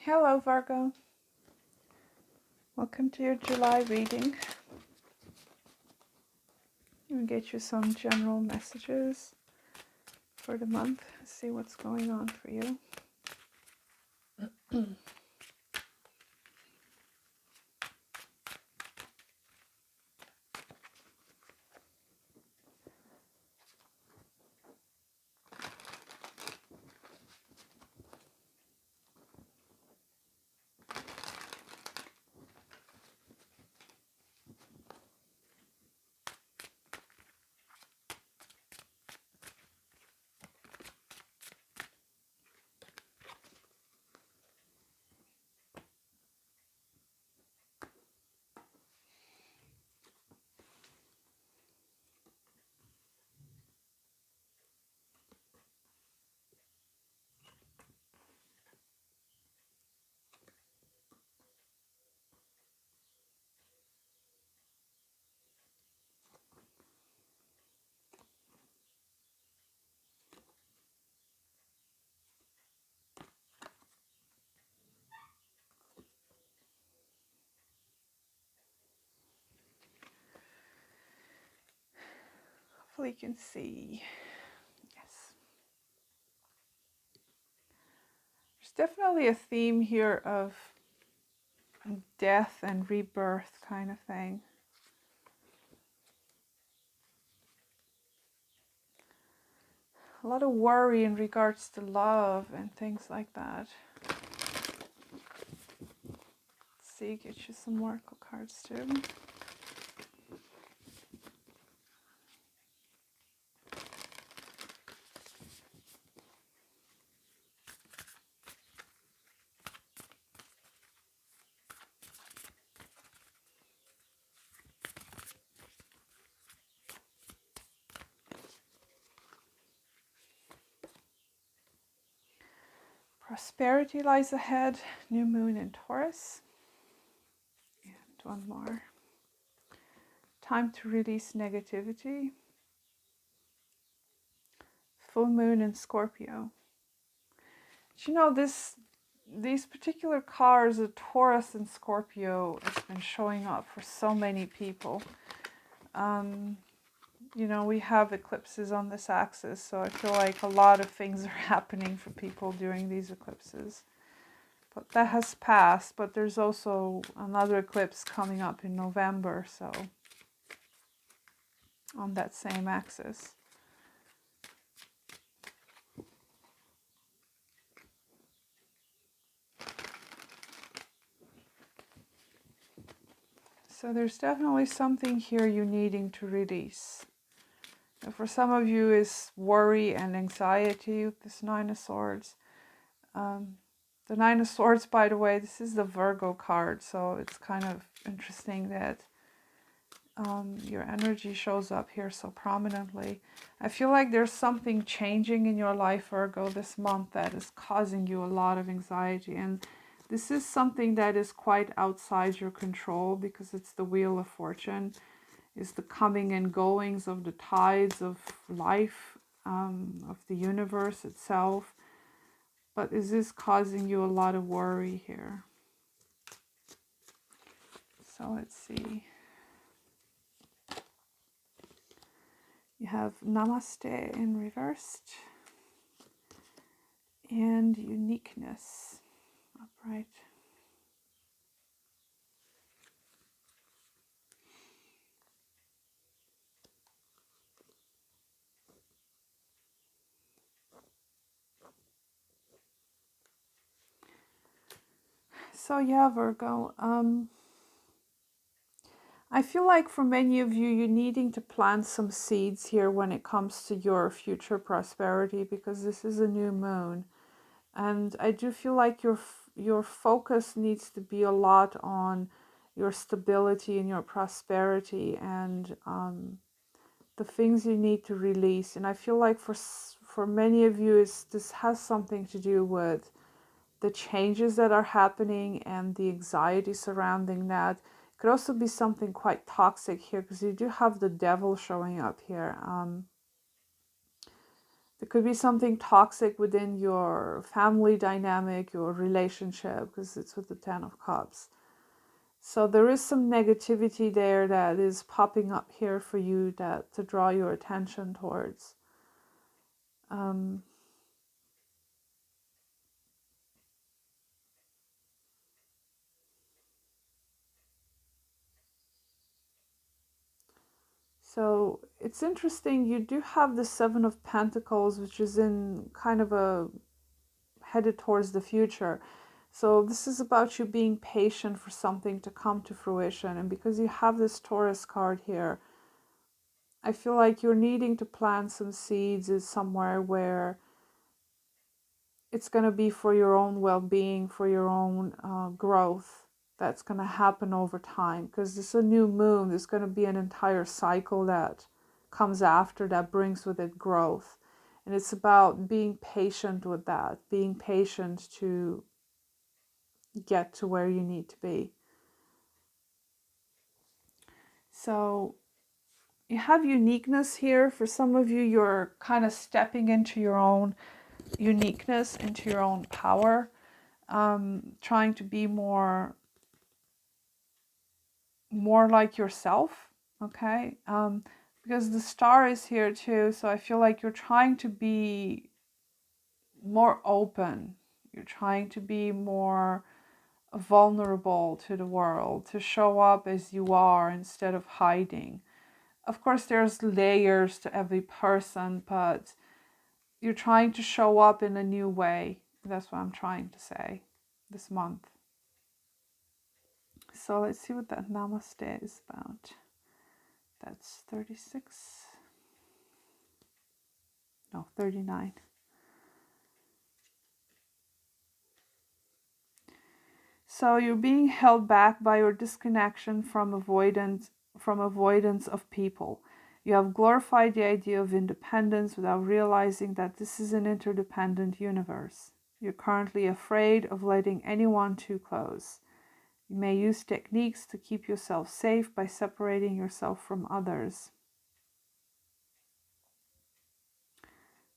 Hello Virgo, welcome to your July reading. I'm going to get you some general messages for the month, see what's going on for you. Hopefully you can see. Yes. There's definitely a theme here of death and rebirth kind of thing. A lot of worry in regards to love and things like that. Let's see, get you some oracle cards too. Prosperity lies ahead, new moon in Taurus. And one more. Time to release negativity. Full moon in Scorpio. You know, these particular cards, the Taurus and Scorpio, has been showing up for so many people. You know, we have eclipses on this axis, so I feel like a lot of things are happening for people during these eclipses. But that has passed, but there's also another eclipse coming up in November, so on that same axis. So there's definitely something here you needing to release. And for some of you, is worry and anxiety with this Nine of Swords. The Nine of Swords, by the way, this is the Virgo card, so it's kind of interesting that your energy shows up here so prominently. I feel like there's something changing in your life, Virgo, this month that is causing you a lot of anxiety. And this is something that is quite outside your control because it's the Wheel of Fortune. It's the coming and goings of the tides of life, of the universe itself. But is this causing you a lot of worry here? So let's see. You have Namaste in reversed and uniqueness upright. So yeah, Virgo, I feel like for many of you, you're needing to plant some seeds here when it comes to your future prosperity, because this is a new moon. And I do feel like your focus needs to be a lot on your stability and your prosperity and the things you need to release. And I feel like for many of you, this has something to do with the changes that are happening and the anxiety surrounding that. It could also be something quite toxic here because you do have the devil showing up here. There could be something toxic within your family dynamic, your relationship, because it's with the Ten of Cups. So there is some negativity there that is popping up here for you that to draw your attention towards. So it's interesting, you do have the Seven of Pentacles, which is in kind of a headed towards the future. So this is about you being patient for something to come to fruition. And because you have this Taurus card here, I feel like you're needing to plant some seeds is somewhere where it's going to be for your own well-being, for your own growth. That's going to happen over time, because this is a new moon. There's going to be an entire cycle that comes after that brings with it growth. And it's about being patient with that, being patient to get to where you need to be. So you have uniqueness here. For some of you, you're kind of stepping into your own uniqueness, into your own power, trying to be more like yourself, okay? Because the star is here too, so I feel like you're trying to be more open. You're trying to be more vulnerable to the world, to show up as you are instead of hiding. Of course, there's layers to every person, but you're trying to show up in a new way. That's what I'm trying to say this month. So let's see what that namaste is about. That's 36. No, 39. So you're being held back by your disconnection from avoidance of people. You have glorified the idea of independence without realizing that this is an interdependent universe. You're currently afraid of letting anyone too close. You may use techniques to keep yourself safe by separating yourself from others.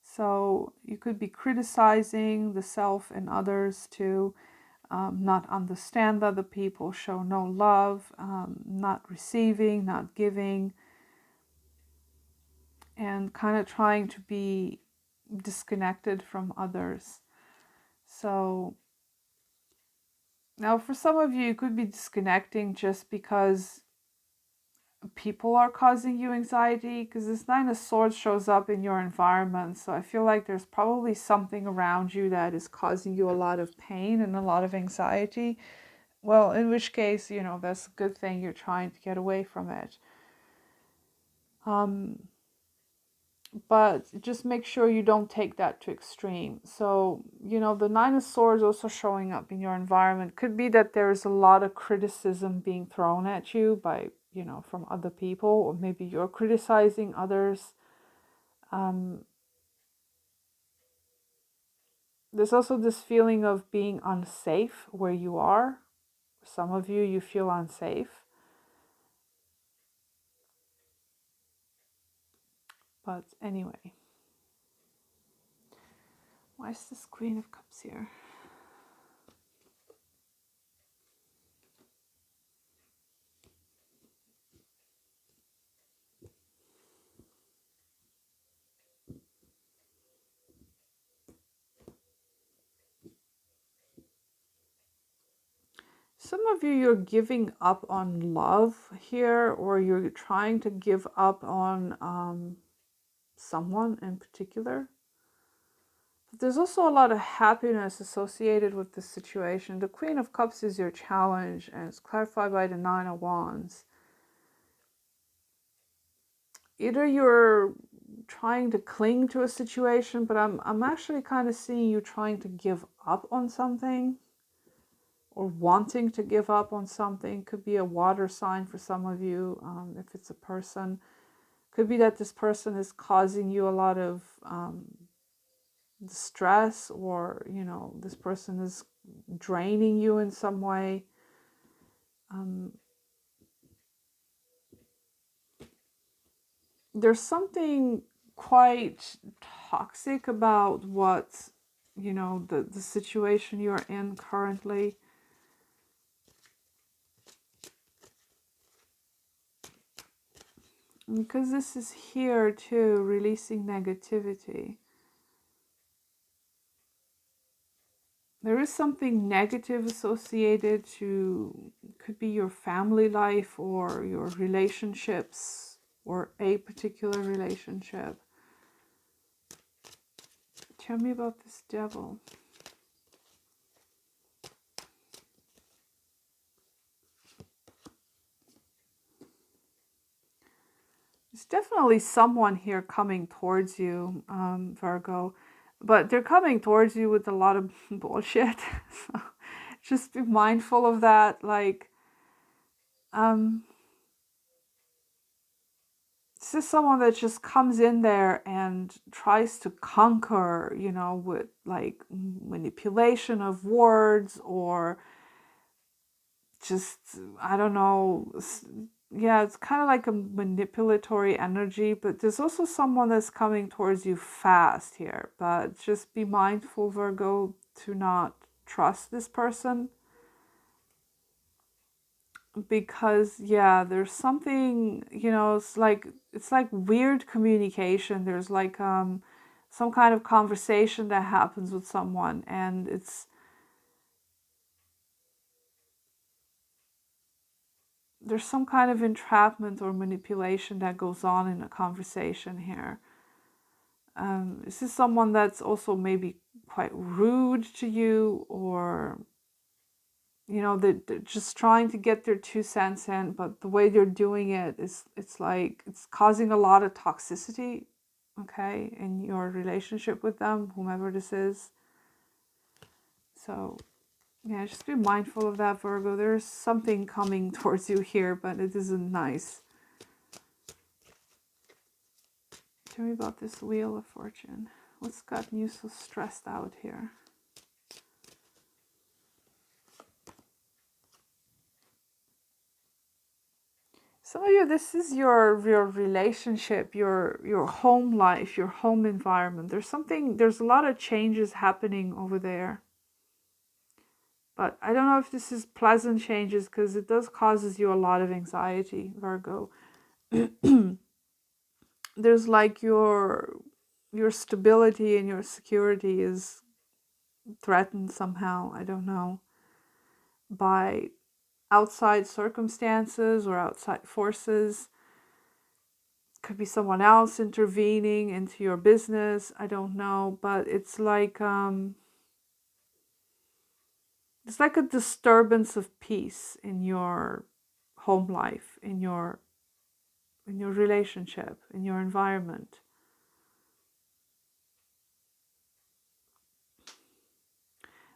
So you could be criticizing the self and others to not understand other people, show no love, not receiving, not giving, and kind of trying to be disconnected from others. So now for some of you, it could be disconnecting just because people are causing you anxiety, because this Nine of Swords shows up in your environment. So I feel like there's probably something around you that is causing you a lot of pain and a lot of anxiety. Well, in which case, you know, that's a good thing. You're trying to get away from it. But just make sure you don't take that to extreme. So, you know, the Nine of Swords also showing up in your environment could be that there's a lot of criticism being thrown at you by, you know, from other people, or maybe you're criticizing others. There's also this feeling of being unsafe where you are. Some of you, you feel unsafe. But anyway, why is this Queen of Cups here? Some of you, you're giving up on love here, or you're trying to give up on someone in particular. But there's also a lot of happiness associated with this situation. The Queen of Cups is your challenge, and it's clarified by the Nine of Wands. Either you're trying to cling to a situation, but I'm actually kind of seeing you trying to give up on something, or wanting to give up on something. Could be a water sign for some of you, if it's a person. Could be that this person is causing you a lot of distress, or, you know, this person is draining you in some way. There's something quite toxic about what, you know, the situation you're in currently. Because this is here too, releasing negativity. There is something negative associated to, could be your family life or your relationships or a particular relationship. Tell me about this devil. There's definitely someone here coming towards you, Virgo, but they're coming towards you with a lot of bullshit. So just be mindful of that. Like, this is someone that just comes in there and tries to conquer, you know, with like manipulation of words or just, I don't know. Yeah, it's kind of like a manipulatory energy, but there's also someone that's coming towards you fast here. But just be mindful, Virgo, to not trust this person, because yeah, there's something, you know, it's like weird communication. There's like some kind of conversation that happens with someone, and there's some kind of entrapment or manipulation that goes on in a conversation here. This is someone that's also maybe quite rude to you, or you know, they're just trying to get their 2 cents in, but the way they're doing it is, it's like it's causing a lot of toxicity, okay, in your relationship with them, whomever this is. So yeah, just be mindful of that, Virgo. There's something coming towards you here, but it isn't nice. Tell me about this Wheel of Fortune. What's gotten you so stressed out here? Some of you, this is your relationship, your home life, your home environment. There's a lot of changes happening over there. But I don't know if this is pleasant changes, because it does causes you a lot of anxiety, Virgo. There's like your stability and your security is threatened somehow, I don't know, by outside circumstances or outside forces. Could be someone else intervening into your business, I don't know, but it's like a disturbance of peace in your home life, in your relationship, in your environment.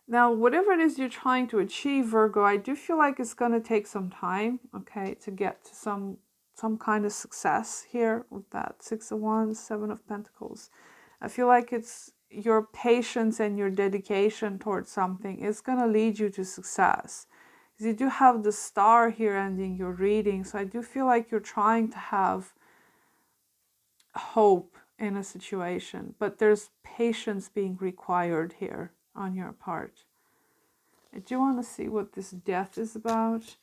Now, whatever it is you're trying to achieve, Virgo, I do feel like it's going to take some time, okay, to get to some kind of success here with that 6 of Wands, 7 of Pentacles. I feel like it's your patience and your dedication towards something is going to lead you to success. Because you do have the Star here ending your reading, so I do feel like you're trying to have hope in a situation, but there's patience being required here on your part. I do want to see what this Death is about.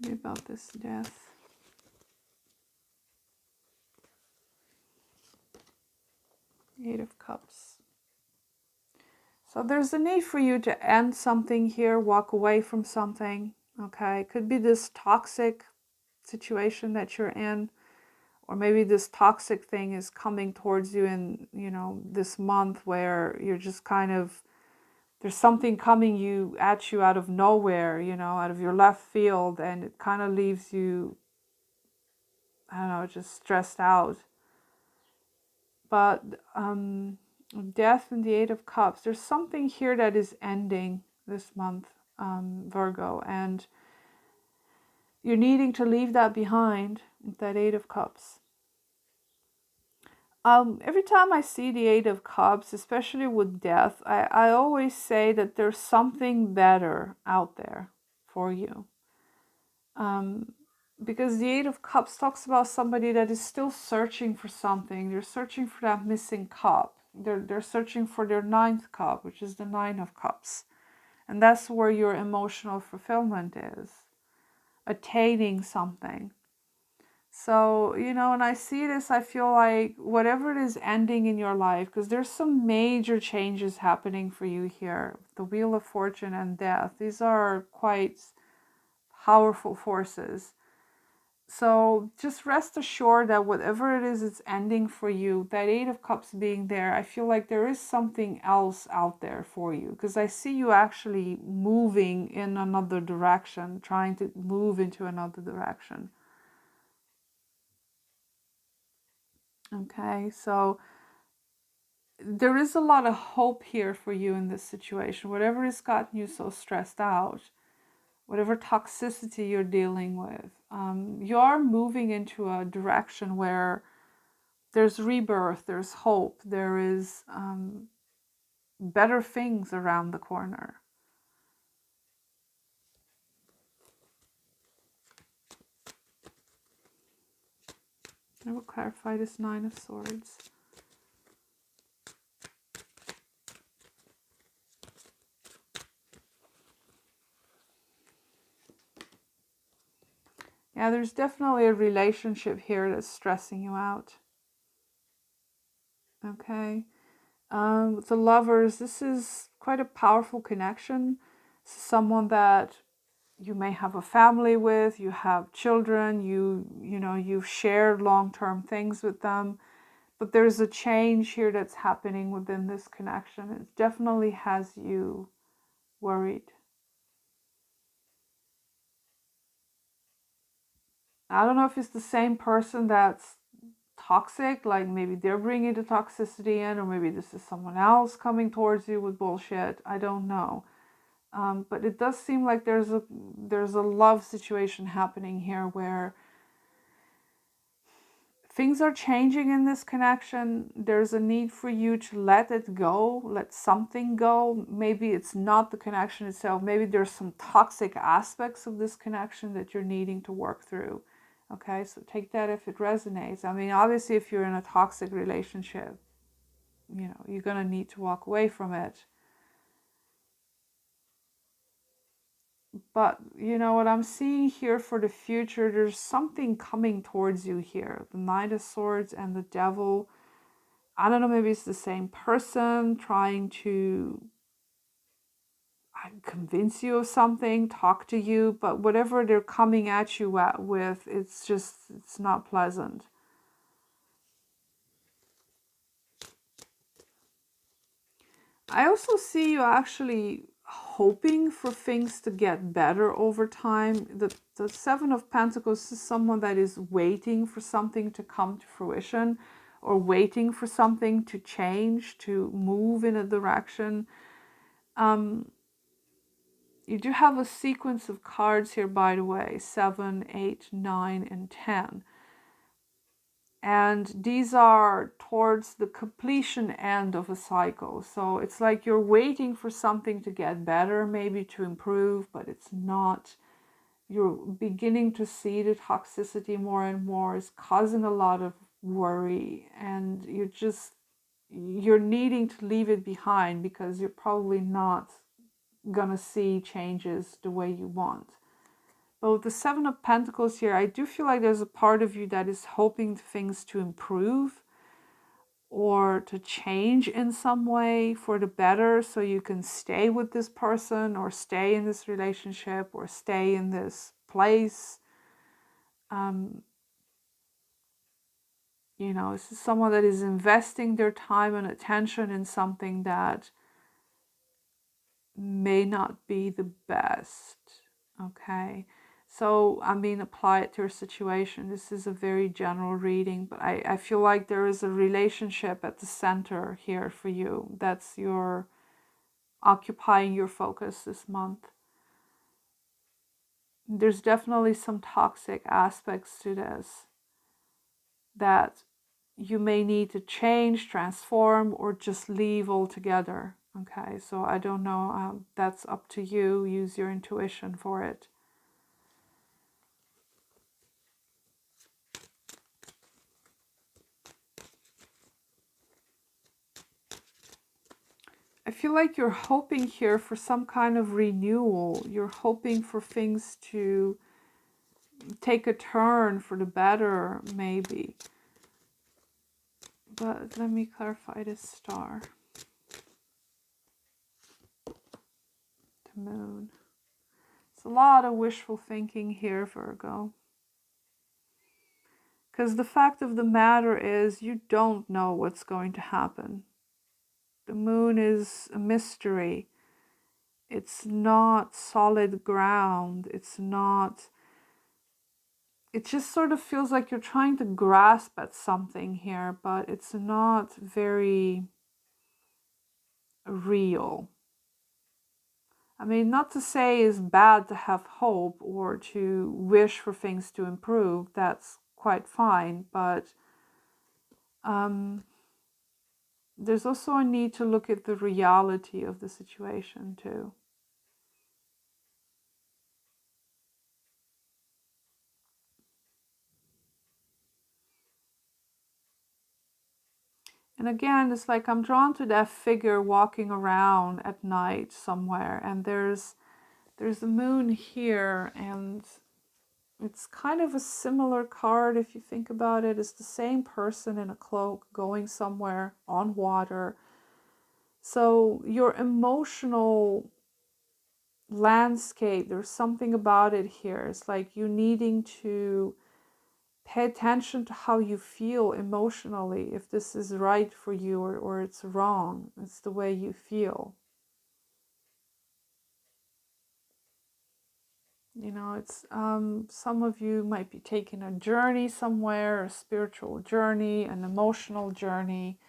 Tell me about this Death. Eight of Cups. So there's a need for you to end something here, walk away from something, okay? It could be this toxic situation that you're in, or maybe this toxic thing is coming towards you in, you know, this month, where you're just kind of, there's something coming at you out of nowhere, you know, out of your left field, and it kind of leaves you, I don't know, just stressed out. But Death and the Eight of Cups, there's something here that is ending this month, Virgo, and you're needing to leave that behind, that Eight of Cups. Every time I see the Eight of Cups, especially with death, I always say that there's something better out there for you. Because the Eight of Cups talks about somebody that is still searching for something. They're searching for that missing cup. They're searching for their ninth cup, which is the Nine of Cups. And that's where your emotional fulfillment is, attaining something. So, when I see this, I feel like whatever it is ending in your life, because there's some major changes happening for you here. The Wheel of Fortune and Death. These are quite powerful forces. So just rest assured that whatever it is it's ending for you, that Eight of Cups being there, I feel like there is something else out there for you. Because I see you actually moving in another direction, trying to move into another direction. Okay, so there is a lot of hope here for you in this situation. Whatever has gotten you so stressed out, whatever toxicity you're dealing with, you are moving into a direction where there's rebirth, there's hope, there is better things around the corner. I will clarify this Nine of Swords. Yeah, there's definitely a relationship here that's stressing you out. Okay. With the Lovers, this is quite a powerful connection. Someone that you may have a family with, you have children, you've shared long-term things with them, but there's a change here that's happening within this connection. It definitely has you worried. I don't know if it's the same person that's toxic, like maybe they're bringing the toxicity in, or maybe this is someone else coming towards you with bullshit. I don't know. But it does seem like there's a love situation happening here where things are changing in this connection. There's a need for you to let it go, let something go. Maybe it's not the connection itself. Maybe there's some toxic aspects of this connection that you're needing to work through. Okay, so take that if it resonates. I mean, obviously, if you're in a toxic relationship, you're going to need to walk away from it. But what I'm seeing here for the future, there's something coming towards you here. The Knight of Swords and the Devil. I don't know, maybe it's the same person trying to convince you of something, talk to you, but whatever they're coming at you with, it's not pleasant. I also see you actually hoping for things to get better over time. The Seven of Pentacles is someone that is waiting for something to come to fruition, or waiting for something to change, to move in a direction. You do have a sequence of cards here, by the way, 7, 8, 9, and 10. And these are towards the completion end of a cycle. So it's like you're waiting for something to get better, maybe to improve, but it's not. You're beginning to see the toxicity more and more is causing a lot of worry, and you're needing to leave it behind because you're probably not gonna see changes the way you want. But with the Seven of Pentacles here, I do feel like there's a part of you that is hoping things to improve or to change in some way for the better, so you can stay with this person or stay in this relationship or stay in this place. This is someone that is investing their time and attention in something that may not be the best. Okay. So, apply it to your situation. This is a very general reading, but I feel like there is a relationship at the center here for you. That's occupying your focus this month. There's definitely some toxic aspects to this that, you may need to change, transform, or just leave altogether. Okay, so I don't know. That's up to you. Use your intuition for it. I feel like you're hoping here for some kind of renewal. You're hoping for things to take a turn for the better, maybe. But let me clarify this star. The moon. It's a lot of wishful thinking here, Virgo. Because the fact of the matter is you don't know what's going to happen. The moon is a mystery. It's not solid ground. It's not... It just sort of feels like you're trying to grasp at something here, but it's not very real. I mean, not to say it's bad to have hope or to wish for things to improve. That's quite fine, but there's also a need to look at the reality of the situation too. And again, it's like I'm drawn to that figure walking around at night somewhere, and there's the moon here, and it's kind of a similar card if you think about it. It's the same person in a cloak going somewhere on water. So your emotional landscape, there's something about it here. It's like you needing to pay attention to how you feel emotionally, if this is right for you or it's wrong. It's the way you feel. You know, it's some of you might be taking a journey somewhere, a spiritual journey, an emotional journey.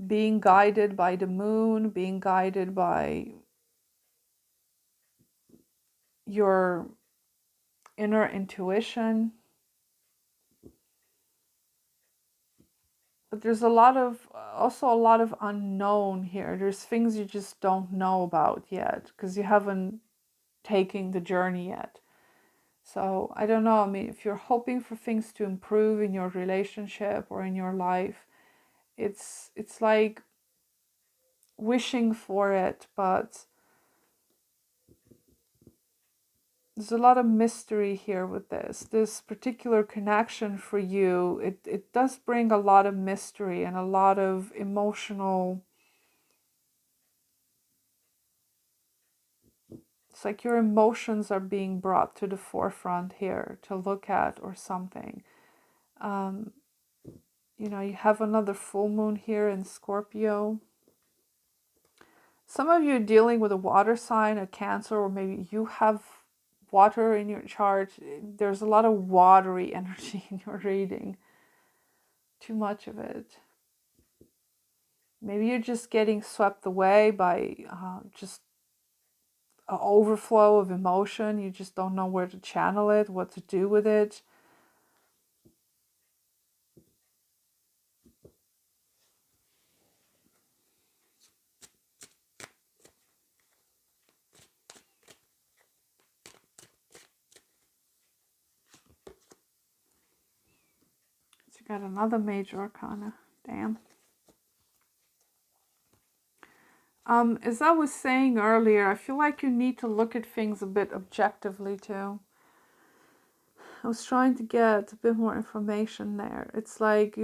Being guided by the moon, being guided by your inner intuition. But there's also a lot of unknown here. There's things you just don't know about yet because you haven't taken the journey yet. So I don't know. I mean, if you're hoping for things to improve in your relationship or in your life, it's like wishing for it, but there's a lot of mystery here with this particular connection for you. It does bring a lot of mystery and a lot of emotional... It's like your emotions are being brought to the forefront here to look at or something. You know, you have another full moon here in Scorpio. Some of you are dealing with a water sign, a Cancer, or maybe you have water in your chart. There's a lot of watery energy in your reading. Too much of it. Maybe you're just getting swept away by just an overflow of emotion. You just don't know where to channel it, what to do with it. So you got another major arcana. Damn. As I was saying earlier, I feel like you need to look at things a bit objectively too. I was trying to get a bit more information there. It's like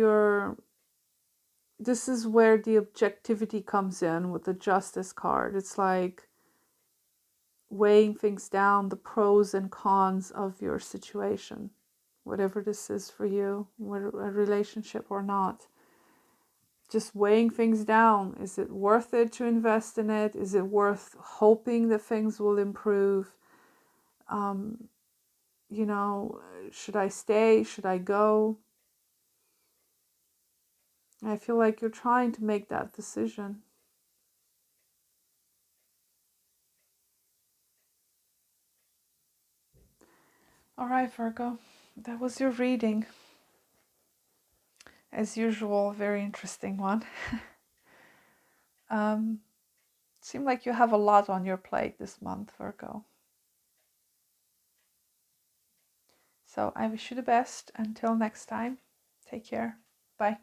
this is where the objectivity comes in with the Justice card. It's like weighing things down, the pros and cons of your situation, whatever this is for you, whether a relationship or not. Just weighing things down. Is it worth it to invest in it? Is it worth hoping that things will improve? You know, should I stay? Should I go? I feel like you're trying to make that decision. All right, Virgo, that was your reading. As usual, a very interesting one. Seems like you have a lot on your plate this month, Virgo. So I wish you the best. Until next time, take care. Bye.